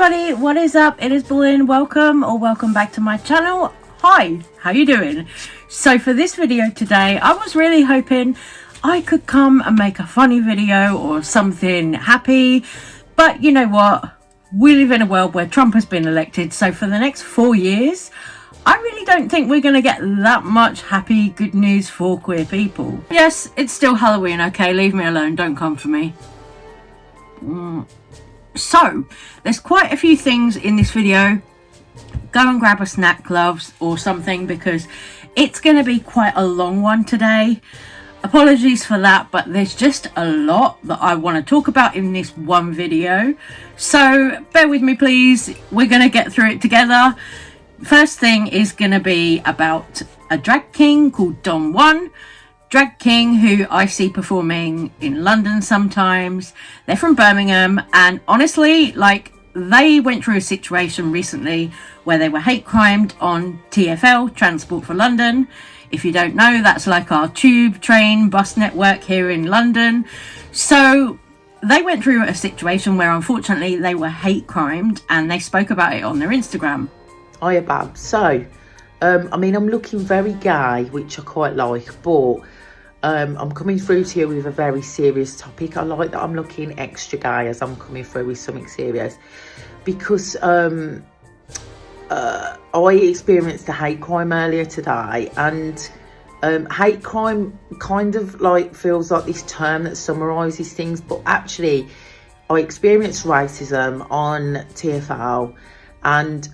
everybody, what is up? It is Bullion. Welcome back to my channel. Hi, how you doing? So for this video today, I was really hoping I could come and make a funny video or something happy, but you know what, we live in a world where Trump has been elected, so for the next 4 years I really don't think we're going to get that much happy good news for queer people. Yes, it's still Halloween, okay, leave me alone, don't come for me. So, there's quite a few things in this video. Go and grab a snack, gloves or something, because it's going to be quite a long one today. Apologies for that, but there's just a lot that I want to talk about in this one video. So, bear with me please, we're going to get through it together. First thing is going to be about a drag king called Don One. Drag king who I see performing in London sometimes. They're from Birmingham, and honestly, like, they went through a situation recently where they were hate crimed on TfL, Transport for London. If you don't know, that's like our tube, train, bus network here in London. So they went through a situation where unfortunately they were hate crimed, and they spoke about it on their Instagram. Hiya Bab. So, I mean, I'm looking very gay, which I quite like, but I'm coming through to you with a very serious topic. I like that I'm looking extra gay as I'm coming through with something serious, because I experienced a hate crime earlier today, and hate crime kind of like feels like this term that summarises things, but actually I experienced racism on TfL, and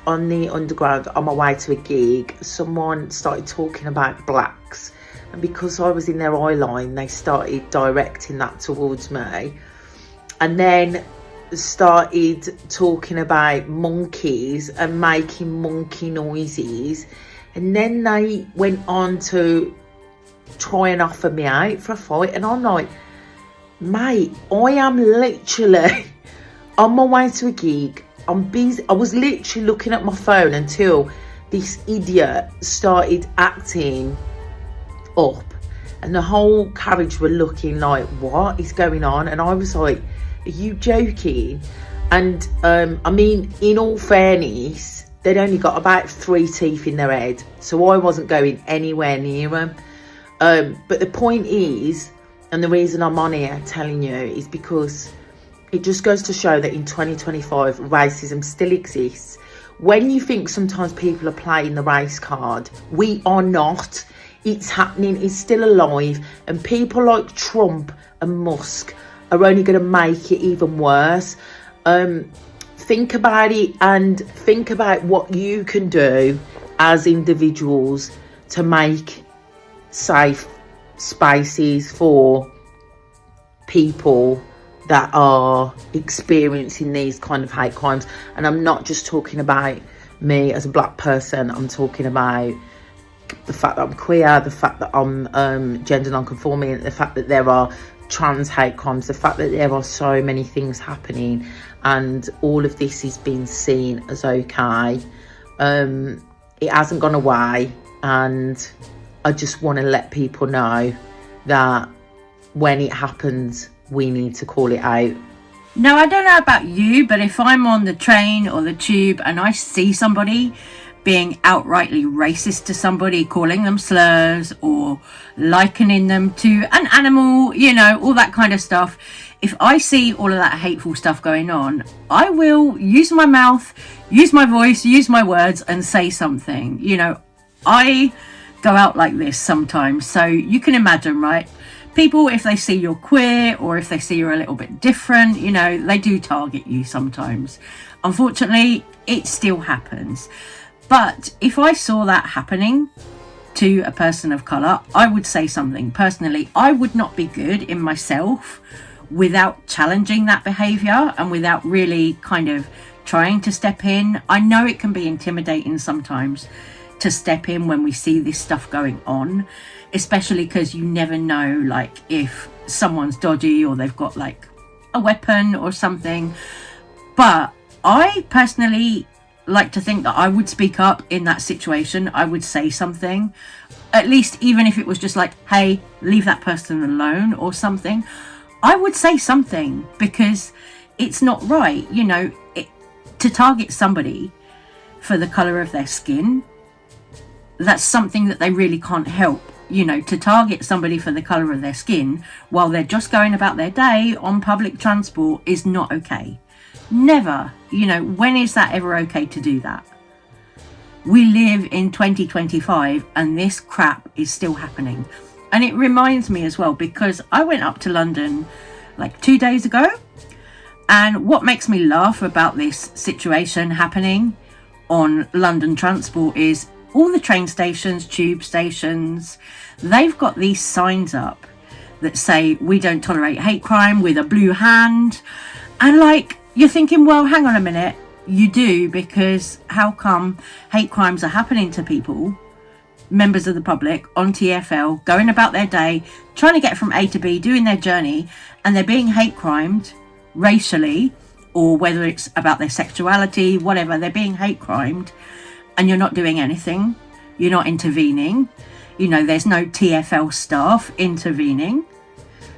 on the underground on my way to a gig, someone started talking about blacks, and because I was in their eye line, they started directing that towards me, and then started talking about monkeys and making monkey noises, and then they went on to try and offer me out for a fight, and I'm like, mate, I am literally on my way to a gig. I'm busy. I was literally looking at my phone until this idiot started acting up, and the whole carriage were looking like, what is going on? And I was like, are you joking? And I mean, in all fairness, they'd only got about 3 teeth in their head, so I wasn't going anywhere near them. But the point is, and the reason I'm on here telling you, is because it just goes to show that in 2025, racism still exists. When you think sometimes people are playing the race card, we are not. It's happening, it's still alive, and people like Trump and Musk are only going to make it even worse. Think about it, and think about what you can do as individuals to make safe spaces for people that are experiencing these kind of hate crimes. And I'm not just talking about me as a black person, I'm talking about the fact that I'm queer, the fact that I'm gender non-conforming, the fact that there are trans hate crimes, the fact that there are so many things happening, and all of this is being seen as okay. It hasn't gone away, and I just want to let people know that when it happens, we need to call it out. Now, I don't know about you, but if I'm on the train or the tube and I see somebody being outrightly racist to somebody, calling them slurs or likening them to an animal, you know, all that kind of stuff, if I see all of that hateful stuff going on, I will use my mouth, use my voice, use my words and say something. You know, I go out like this sometimes, so you can imagine, right? People, if they see you're queer or if they see you're a little bit different, you know, they do target you sometimes. Unfortunately, it still happens. But if I saw that happening to a person of colour, I would say something. Personally, I would not be good in myself without challenging that behaviour and without really kind of trying to step in. I know it can be intimidating sometimes to step in when we see this stuff going on, especially because you never know, like, if someone's dodgy or they've got like a weapon or something. But I personally like to think that I would speak up in that situation. I would say something, at least even if it was just like, hey, leave that person alone or something. I would say something, because it's not right. You know, to target somebody for the colour of their skin, that's something that they really can't help. You know, to target somebody for the colour of their skin while they're just going about their day on public transport is not okay. Never. You know, when is that ever okay to do that? We live in 2025 and this crap is still happening. And it reminds me as well, because I went up to London like 2 days ago, and what makes me laugh about this situation happening on London transport is all the train stations, tube stations, they've got these signs up that say we don't tolerate hate crime with a blue hand. And like, you're thinking, well, hang on a minute, you do, because how come hate crimes are happening to people, members of the public, on TfL, going about their day, trying to get from A to B, doing their journey, and they're being hate crimed racially, or whether it's about their sexuality, whatever, they're being hate crimed, and you're not doing anything, you're not intervening, you know, there's no TfL staff intervening.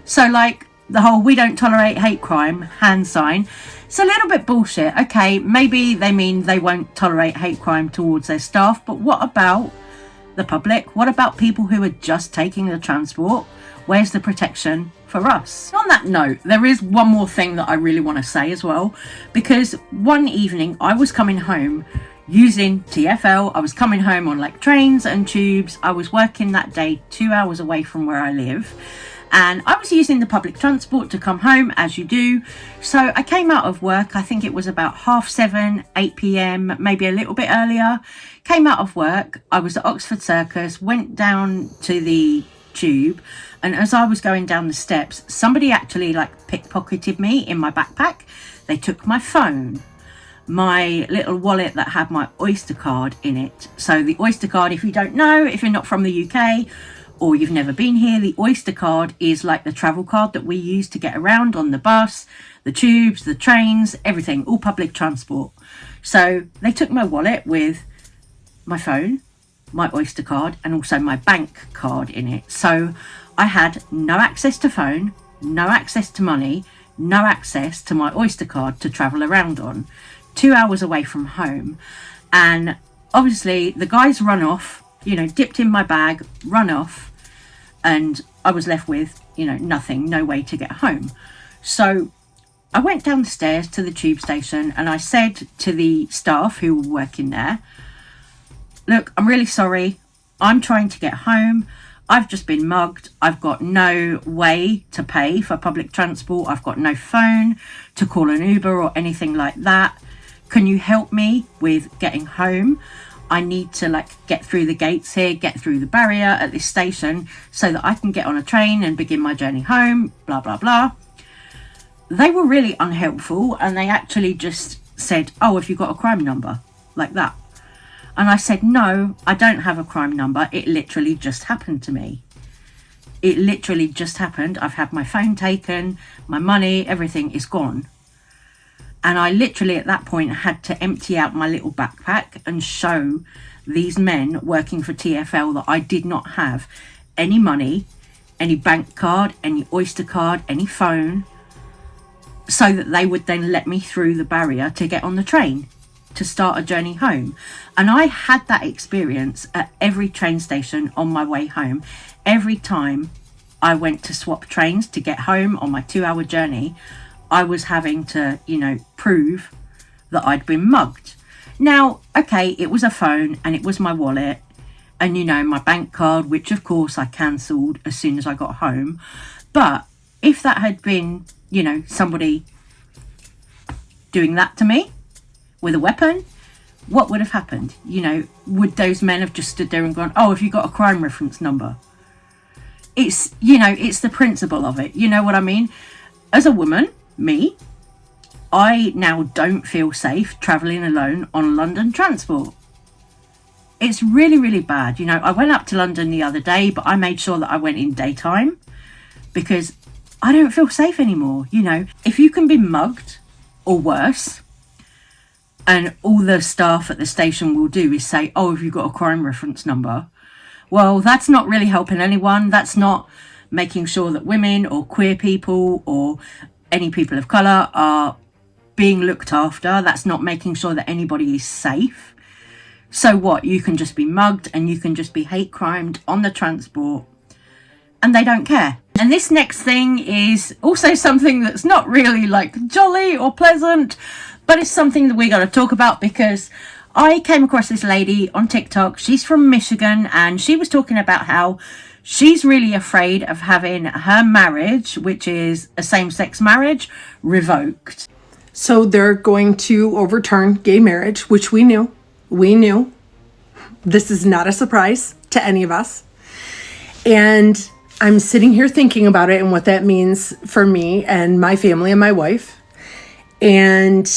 So like, the whole we don't tolerate hate crime hand sign, it's a little bit bullshit. Okay, maybe they mean they won't tolerate hate crime towards their staff, but what about the public? What about people who are just taking the transport? Where's the protection for us? On that note, there is one more thing that I really want to say as well, because one evening I was coming home using TfL. I was coming home on like trains and tubes. I was working that day 2 hours away from where I live, and I was using the public transport to come home, as you do. So I came out of work, I think it was about 7:30, 8 p.m, maybe a little bit earlier. Came out of work, I was at Oxford Circus, went down to the tube, and as I was going down the steps, somebody actually like pickpocketed me in my backpack. They took my phone, my little wallet that had my Oyster card in it. So the Oyster card, if you don't know, if you're not from the UK or you've never been here, the Oyster card is like the travel card that we use to get around on the bus, the tubes, the trains, everything, all public transport. So they took my wallet with my phone, my Oyster card, and also my bank card in it. So I had no access to phone, no access to money, no access to my Oyster card to travel around on. 2 hours away from home. And obviously the guys run off, you know, dipped in my bag, run off, and I was left with, you know, nothing, no way to get home. So I went down the stairs to the tube station and I said to the staff who were working there, look, I'm really sorry, I'm trying to get home, I've just been mugged, I've got no way to pay for public transport, I've got no phone to call an Uber or anything like that. Can you help me with getting home? I need to like get through the gates here, get through the barrier at this station so that I can get on a train and begin my journey home, blah, blah, blah. They were really unhelpful, and they actually just said, oh, have you got a crime number? Like that. And I said, no, I don't have a crime number. It literally just happened to me. It literally just happened. I've had my phone taken, my money, everything is gone. And I literally at that point had to empty out my little backpack and show these men working for TfL that I did not have any money, any bank card, any Oyster card, any phone, so that they would then let me through the barrier to get on the train to start a journey home. And I had that experience at every train station on my way home. Every time I went to swap trains to get home on my 2 hour journey, I was having to, you know, prove that I'd been mugged. Now, okay, it was a phone and it was my wallet and, you know, my bank card, which of course I cancelled as soon as I got home. But if that had been, you know, somebody doing that to me with a weapon, what would have happened? You know, would those men have just stood there and gone, oh, have you got a crime reference number? It's, you know, it's the principle of it. You know what I mean? As a woman, me, I now don't feel safe travelling alone on London transport. It's really, really bad. You know, I went up to London the other day, but I made sure that I went in daytime because I don't feel safe anymore. You know, if you can be mugged or worse, and all the staff at the station will do is say, oh, have you got a crime reference number? Well, that's not really helping anyone. That's not making sure that women or queer people or any people of colour are being looked after. That's not making sure that anybody is safe. So what? You can just be mugged and you can just be hate crimed on the transport and they don't care. And this next thing is also something that's not really like jolly or pleasant, but it's something that we got to talk about because I came across this lady on TikTok. She's from Michigan and she was talking about how she's really afraid of having her marriage, which is a same-sex marriage, revoked. So they're going to overturn gay marriage, which we knew. We knew. This is not a surprise to any of us. And I'm sitting here thinking about it and what that means for me and my family and my wife. And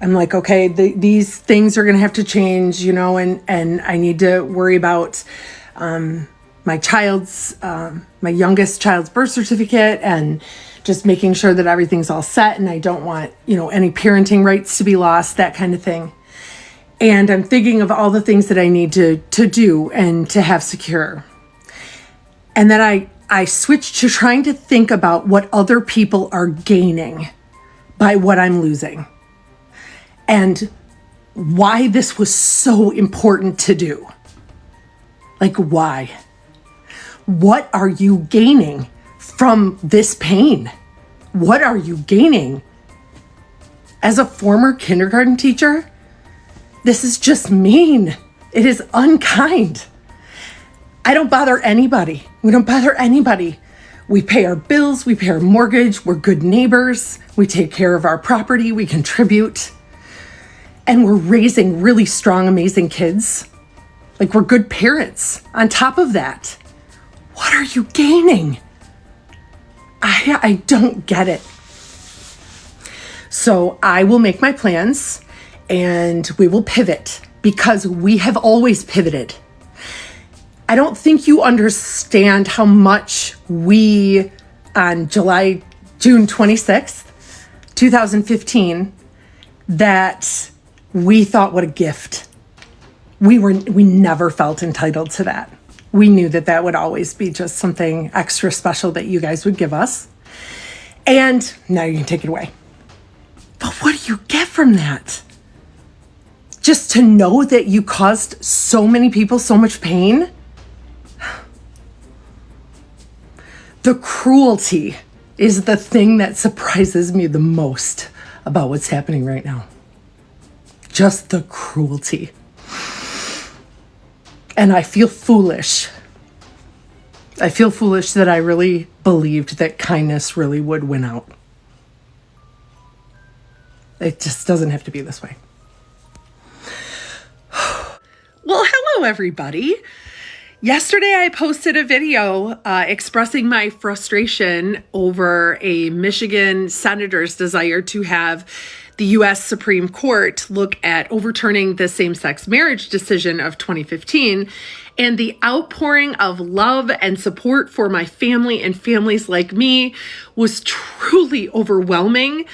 I'm like, okay, these things are going to have to change, you know, and I need to worry about my youngest child's birth certificate and just making sure that everything's all set. And I don't want, you know, any parenting rights to be lost, that kind of thing. And I'm thinking of all the things that I need to do and to have secure. And then I switched to trying to think about what other people are gaining by what I'm losing. And why this was so important to do. Like, why? What are you gaining from this pain? What are you gaining? As a former kindergarten teacher, this is just mean. It is unkind. I don't bother anybody. We don't bother anybody. We pay our bills, we pay our mortgage, we're good neighbors, we take care of our property, we contribute. And we're raising really strong, amazing kids. Like, we're good parents. On top of that, what are you gaining? I don't get it. So I will make my plans and we will pivot because we have always pivoted. I don't think you understand how much we, on June 26th, 2015, that we thought, what a gift. We never felt entitled to that. We knew that that would always be just something extra special that you guys would give us. And now you can take it away. But what do you get from that? Just to know that you caused so many people so much pain? The cruelty is the thing that surprises me the most about what's happening right now. Just the cruelty. And I feel foolish. I feel foolish that I really believed that kindness really would win out. It just doesn't have to be this way. Well, hello, everybody. Yesterday, I posted a video expressing my frustration over a Michigan senator's desire to have the U.S. Supreme Court look at overturning the same-sex marriage decision of 2015, and the outpouring of love and support for my family and families like me was truly overwhelming.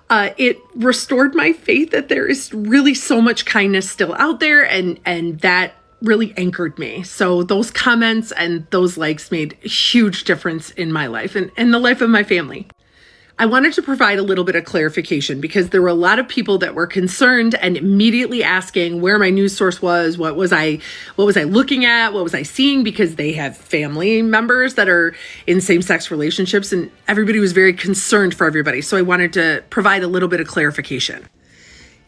It restored my faith that there is really so much kindness still out there, and that really anchored me. So those comments and those likes made a huge difference in my life and the life of my family. I wanted to provide a little bit of clarification because there were a lot of people that were concerned and immediately asking where my news source was, what was I looking at, what was I seeing, because they have family members that are in same-sex relationships, and everybody was very concerned for everybody. So I wanted to provide a little bit of clarification.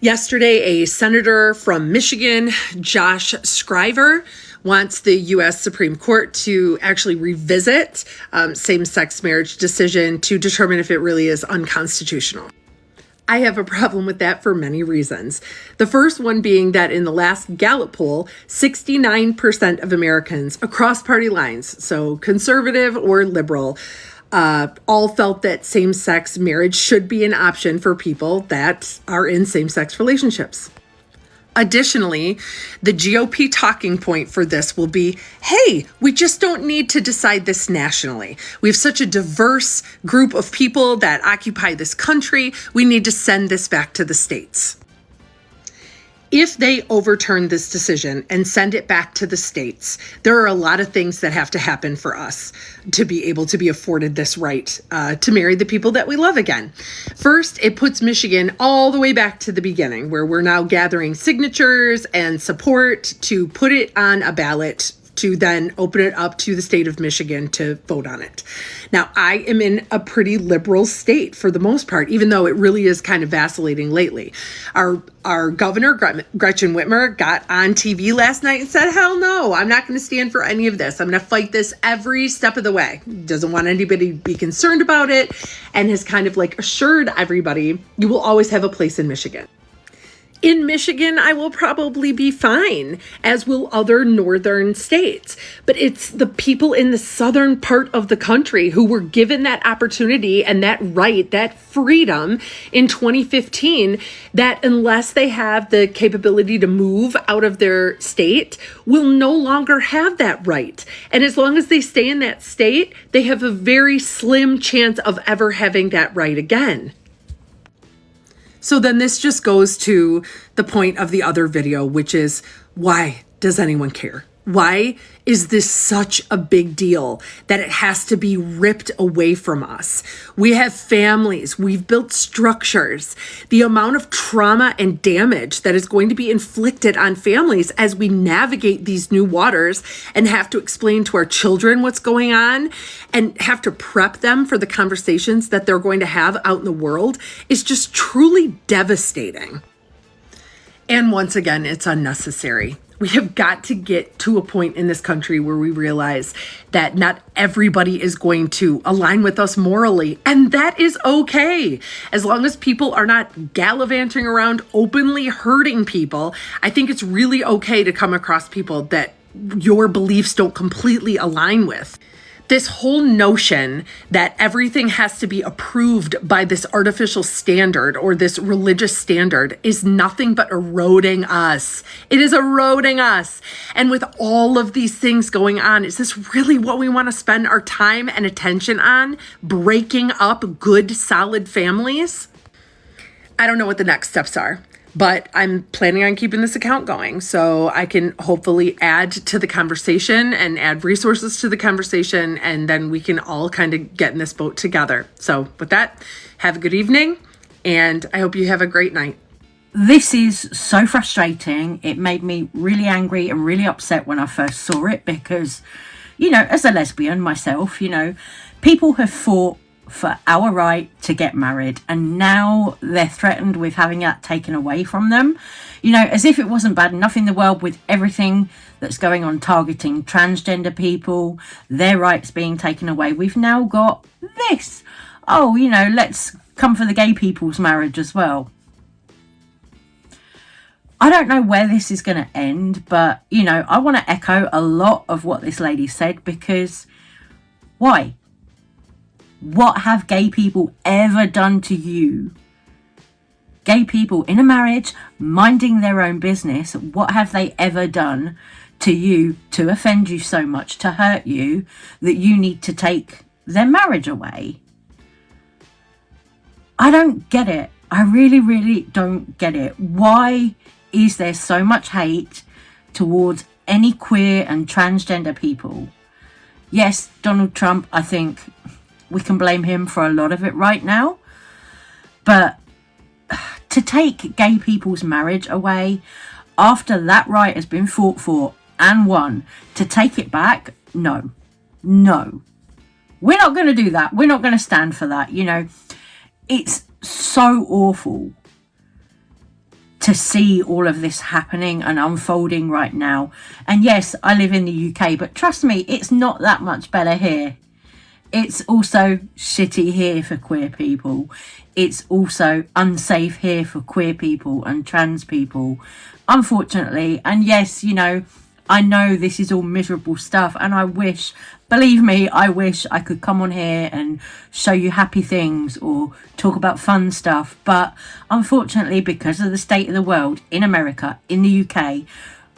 Yesterday, a senator from Michigan, Josh Scriver, wants the U.S. Supreme Court to actually revisit same-sex marriage decision to determine if it really is unconstitutional. I have a problem with that for many reasons. The first one being that in the last Gallup poll, 69% of Americans across party lines, so conservative or liberal, all felt that same-sex marriage should be an option for people that are in same-sex relationships. Additionally, the GOP talking point for this will be, hey, we just don't need to decide this nationally. We have such a diverse group of people that occupy this country. We need to send this back to the states. if they overturn this decision and send it back to the states, there are a lot of things that have to happen for us to be able to be afforded this right to marry the people that we love again. First, it puts Michigan all the way back to the beginning, where we're now gathering signatures and support to put it on a ballot to then open it up to the state of Michigan to vote on it. Now, I am in a pretty liberal state for the most part, even though it really is kind of vacillating lately. Our governor, Gretchen Whitmer, got on TV last night and said, hell no, I'm not going to stand for any of this. I'm going to fight this every step of the way. Doesn't want anybody to be concerned about it, and has kind of like assured everybody, you will always have a place in Michigan. In Michigan, I will probably be fine, as will other northern states. But it's the people in the southern part of the country who were given that opportunity and that right, that freedom in 2015, that unless they have the capability to move out of their state, will no longer have that right. And as long as they stay in that state, they have a very slim chance of ever having that right again. So then this just goes to the point of the other video, which is, why does anyone care? Why is this such a big deal that it has to be ripped away from us? We have families, we've built structures. The amount of trauma and damage that is going to be inflicted on families as we navigate these new waters and have to explain to our children what's going on and have to prep them for the conversations that they're going to have out in the world is just truly devastating. And once again, it's unnecessary. We have got to get to a point in this country where we realize that not everybody is going to align with us morally, and that is okay. As long as people are not gallivanting around openly hurting people, I think it's really okay to come across people that your beliefs don't completely align with. This whole notion that everything has to be approved by this artificial standard or this religious standard is nothing but eroding us. It is eroding us. And with all of these things going on, is this really what we want to spend our time and attention on? Breaking up good, solid families? I don't know what the next steps are. But I'm planning on keeping this account going so I can hopefully add to the conversation and add resources to the conversation, and then we can all kind of get in this boat together. So with that, have a good evening, and I hope you have a great night. This is so frustrating. It made me really angry and really upset when I first saw it because, as a lesbian myself, people have fought for our right to get married, and now they're threatened with having that taken away from them, as if it wasn't bad enough in the world with everything that's going on targeting transgender people, their rights being taken away. We've now got this. Let's come for the gay people's marriage as well. I don't know where this is going to end, but I want to echo a lot of what this lady said, because why? What have gay people ever done to you? Gay people in a marriage, minding their own business, what have they ever done to you to offend you so much, to hurt you, that you need to take their marriage away? I don't get it. I really, really don't get it. Why is there so much hate towards any queer and transgender people? Yes, Donald Trump, I think we can blame him for a lot of it right now. But to take gay people's marriage away after that right has been fought for and won, to take it back, no. We're not going to do that. We're not going to stand for that. It's so awful to see all of this happening and unfolding right now. And yes, I live in the UK, but trust me, it's not that much better here. It's also shitty here for queer people. It's also unsafe here for queer people and trans people, unfortunately. And yes, I know this is all miserable stuff, and I wish, believe me, I wish I could come on here and show you happy things or talk about fun stuff. But unfortunately, because of the state of the world in America, in the UK,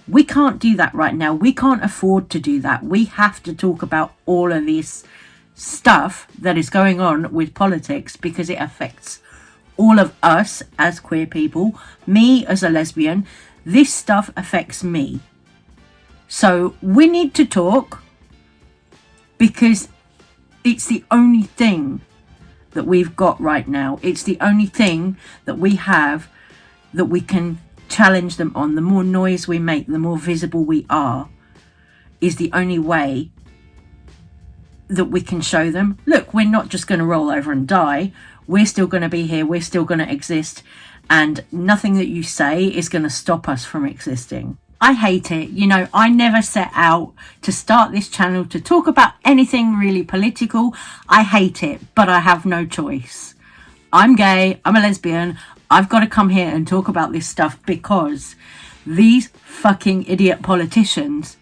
we can't do that right now. We can't afford to do that. We have to talk about all of this stuff that is going on with politics, because it affects all of us as queer people, me as a lesbian, This stuff affects me. So we need to talk, because it's the only thing that we've got right now. It's the only thing that we have that we can challenge them on. The more noise we make, the more visible we are, is the only way that we can show them, look, we're not just going to roll over and die. We're still going to be here. We're still going to exist. And nothing that you say is going to stop us from existing. I hate it. You know, I never set out to start this channel to talk about anything really political. I hate it, but I have no choice. I'm gay. I'm a lesbian. I've got to come here and talk about this stuff because these fucking idiot politicians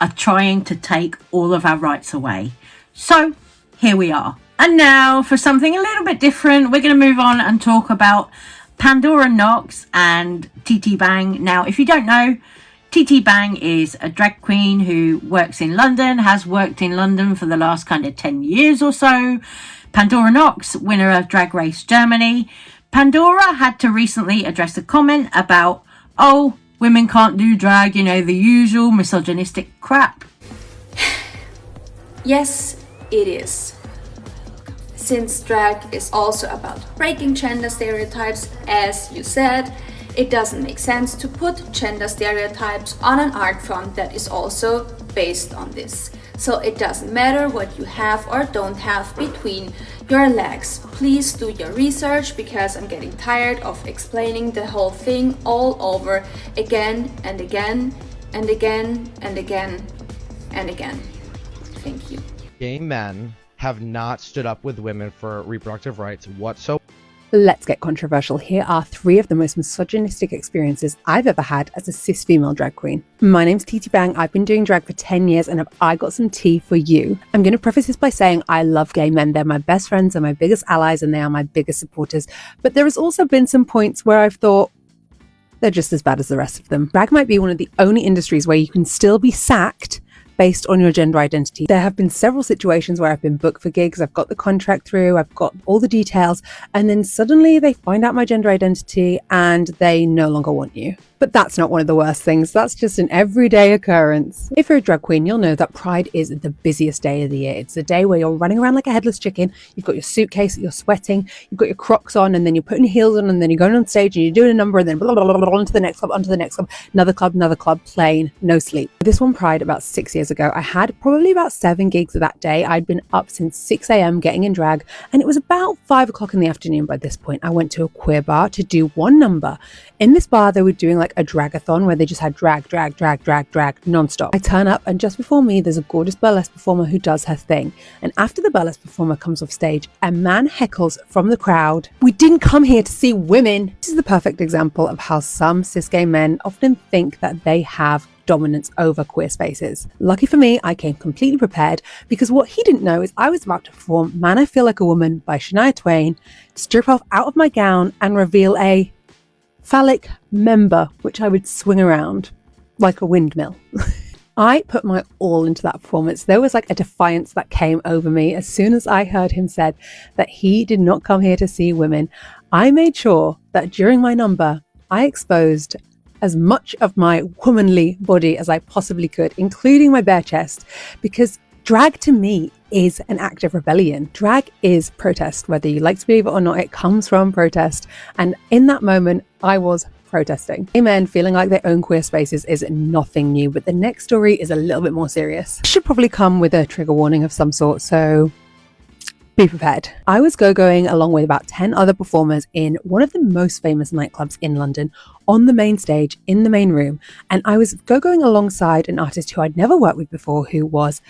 are trying to take all of our rights away. So here we are. And now for something a little bit different, we're going to move on and talk about Pandora Knox and TT Bang. Now, if you don't know, TT Bang is a drag queen who works in London, has worked in London for the last kind of 10 years or so. Pandora Knox, winner of Drag Race Germany. Pandora had to recently address a comment about, oh, women can't do drag, you know, the usual misogynistic crap. Yes, it is. Since drag is also about breaking gender stereotypes, as you said, it doesn't make sense to put gender stereotypes on an art form that is also based on this. So it doesn't matter what you have or don't have between your legs. Please do your research, because I'm getting tired of explaining the whole thing all over again and again and again and again and again. Thank you. Gay men have not stood up with women for reproductive rights whatsoever. Let's get controversial. Here are 3 of the most misogynistic experiences I've ever had as a cis female drag queen. My name's TT Bang. I've been doing drag for 10 years and have I got some tea for you. I'm going to preface this by saying I love gay men. They're my best friends, they're my biggest allies, and they are my biggest supporters. But there has also been some points where I've thought they're just as bad as the rest of them. Drag might be one of the only industries where you can still be sacked based on your gender identity. There have been several situations where I've been booked for gigs, I've got the contract through, I've got all the details, and then suddenly they find out my gender identity and they no longer want you. But that's not one of the worst things. That's just an everyday occurrence. If you're a drag queen, you'll know that Pride is the busiest day of the year. It's the day where you're running around like a headless chicken. You've got your suitcase, you're sweating, you've got your Crocs on, and then you're putting your heels on, and then you're going on stage and you're doing a number, and then blah, blah, blah, blah, onto the next club, onto the next club, another club, plain, no sleep. This one Pride about 6 years ago, I had probably about 7 gigs that day. I'd been up since 6 a.m. getting in drag, and it was about 5 o'clock in the afternoon by this point. I went to a queer bar to do one number. In this bar, they were doing like a dragathon where they just had drag non-stop. I turn up, and just before me, there's a gorgeous burlesque performer who does her thing. And after the burlesque performer comes off stage, a man heckles from the crowd, "We didn't come here to see women." This is the perfect example of how some cis gay men often think that they have dominance over queer spaces. Lucky for me, I came completely prepared, because what he didn't know is I was about to perform Man I Feel Like a Woman by Shania Twain, strip off out of my gown and reveal a phallic member which I would swing around like a windmill. I put my all into that performance. There was like a defiance that came over me as soon as I heard him said that he did not come here to see women. I made sure that during my number I exposed as much of my womanly body as I possibly could, including my bare chest, because drag to me is an act of rebellion. Drag is protest, whether you like to believe it or not. It comes from protest. And in that moment, I was protesting. Gay men feeling like they own queer spaces is nothing new, but the next story is a little bit more serious. It should probably come with a trigger warning of some sort, so be prepared. I was go-going along with about 10 other performers in one of the most famous nightclubs in London on the main stage in the main room. And I was go-going alongside an artist who I'd never worked with before, who was,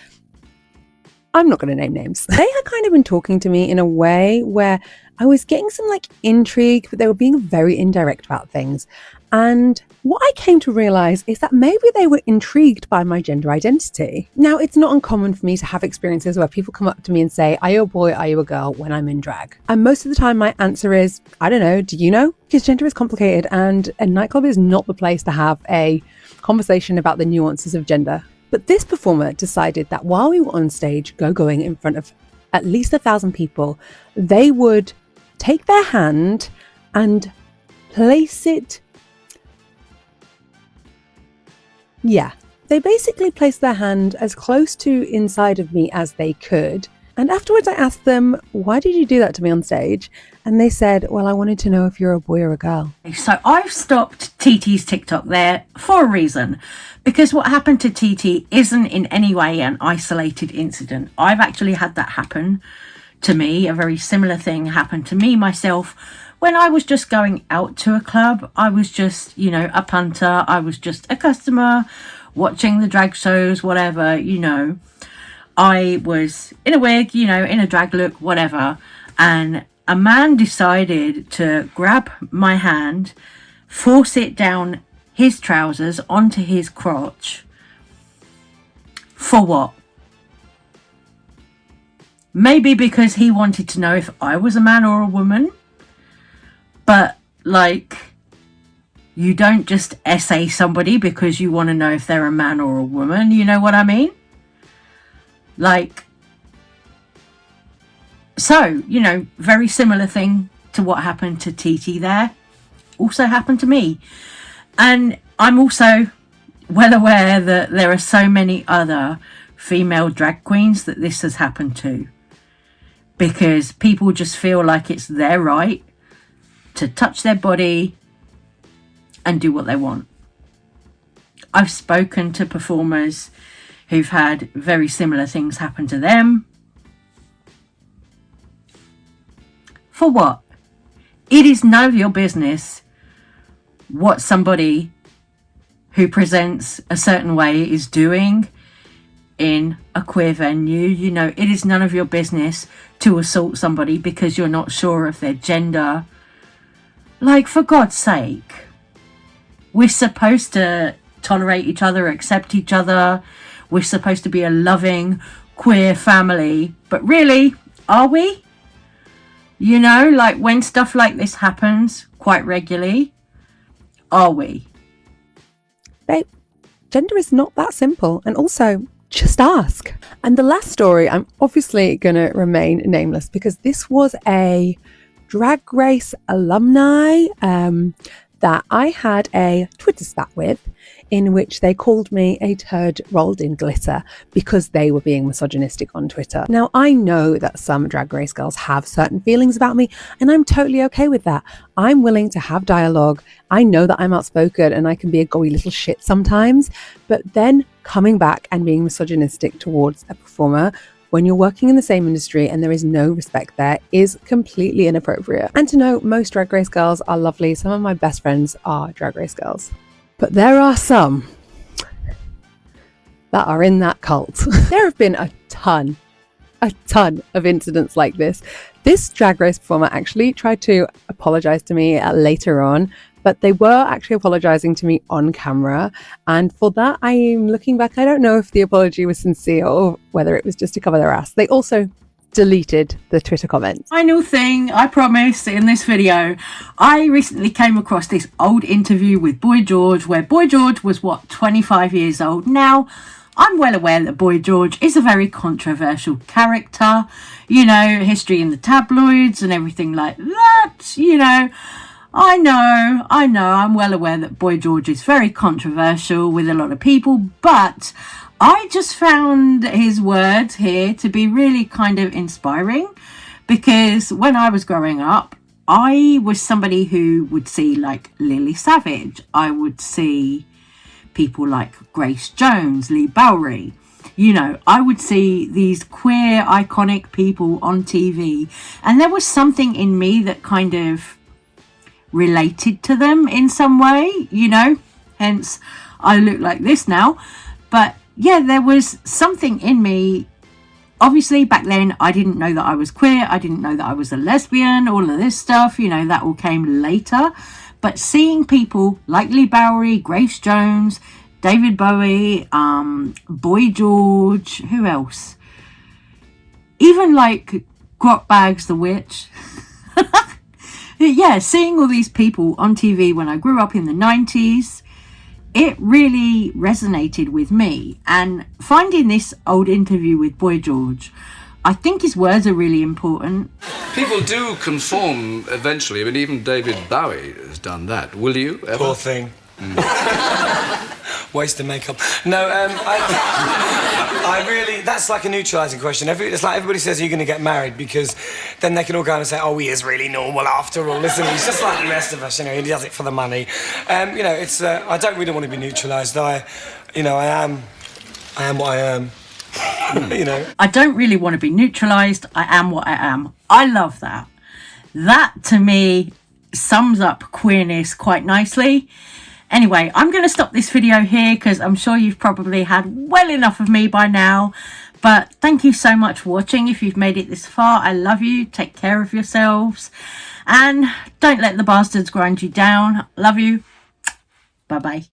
I'm not going to name names. They had kind of been talking to me in a way where I was getting some like intrigue, but they were being very indirect about things. And what I came to realize is that maybe they were intrigued by my gender identity. Now, it's not uncommon for me to have experiences where people come up to me and say, "Are you a boy? Are you a girl?" when I'm in drag. And most of the time my answer is, I don't know, do you know? Because gender is complicated, and a nightclub is not the place to have a conversation about the nuances of gender. But this performer decided that while we were on stage go-going in front of at least 1,000 people, they would take their hand and place it Yeah, they basically placed their hand as close to inside of me as they could. And afterwards I asked them, why did you do that to me on stage? And they said, well, I wanted to know if you're a boy or a girl. So I've stopped TT's TikTok there for a reason, because what happened to TT isn't in any way an isolated incident. I've actually had that happen to me. A very similar thing happened to me myself when I was just going out to a club. I was just, a punter. I was just a customer watching the drag shows, whatever, I was in a wig, in a drag look, whatever. And a man decided to grab my hand, force it down his trousers onto his crotch. For what? Maybe because he wanted to know if I was a man or a woman. But, you don't just essay somebody because you want to know if they're a man or a woman. You know what I mean? So, very similar thing to what happened to TT there also happened to me. And I'm also well aware that there are so many other female drag queens that this has happened to, because people just feel like it's their right to touch their body and do what they want. I've spoken to performers who've had very similar things happen to them. For what? It is none of your business what somebody who presents a certain way is doing in a queer venue. It is none of your business to assault somebody because you're not sure of their gender. For God's sake, we're supposed to tolerate each other, accept each other. We're supposed to be a loving queer family. But really, are we? When stuff like this happens quite regularly, are we? Babe, gender is not that simple. And also, just ask. And the last story, I'm obviously going to remain nameless because this was a Drag Race alumni that I had a Twitter spat with, in which they called me a turd rolled in glitter because they were being misogynistic on Twitter. Now, I know that some Drag Race girls have certain feelings about me, and I'm totally okay with that. I'm willing to have dialogue. I know that I'm outspoken and I can be a goey little shit sometimes, but then coming back and being misogynistic towards a performer when you're working in the same industry and there is no respect there is completely inappropriate. And to know, most Drag Race girls are lovely. Some of my best friends are Drag Race girls. But there are some that are in that cult. There have been a ton of incidents like this. This Drag Race performer actually tried to apologize to me later on, but they were actually apologizing to me on camera. And for that, I'm looking back, I don't know if the apology was sincere or whether it was just to cover their ass. They also deleted the Twitter comments. Final thing, I promise, in this video, I recently came across this old interview with Boy George, where Boy George was, 25 years old. Now, I'm well aware that Boy George is a very controversial character, history in the tabloids and everything like that, I know, I'm well aware that Boy George is very controversial with a lot of people, but I just found his words here to be really kind of inspiring, because when I was growing up, I was somebody who would see Lily Savage. I would see people like Grace Jones, Lee Bowery. I would see these queer, iconic people on TV, and there was something in me that kind of related to them in some way, hence I look like this now. But yeah, there was something in me. Obviously back then I didn't know that I was queer, I didn't know that I was a lesbian, all of this stuff, that all came later. But seeing people like Lee Bowery, Grace Jones, David Bowie, Boy George, who else, even Grot Bags the Witch. Yeah, seeing all these people on TV when I grew up in the 90s, it really resonated with me. And finding this old interview with Boy George, I think his words are really important. People do conform eventually. Even David Bowie has done that. Will you ever? Poor thing. waste of makeup. No, I really, that's like a neutralising question. It's like everybody says, are you going to get married? Because then they can all go and say, oh, he is really normal after all. Listen, he's just like the rest of us, you know, he does it for the money. You know, it's, I don't really want to be neutralised. I am what I am. You know. I don't really want to be neutralised. I am what I am. I love that. That, to me, sums up queerness quite nicely. Anyway, I'm going to stop this video here because I'm sure you've probably had well enough of me by now. But thank you so much for watching. If you've made it this far, I love you. Take care of yourselves. And don't let the bastards grind you down. Love you. Bye-bye.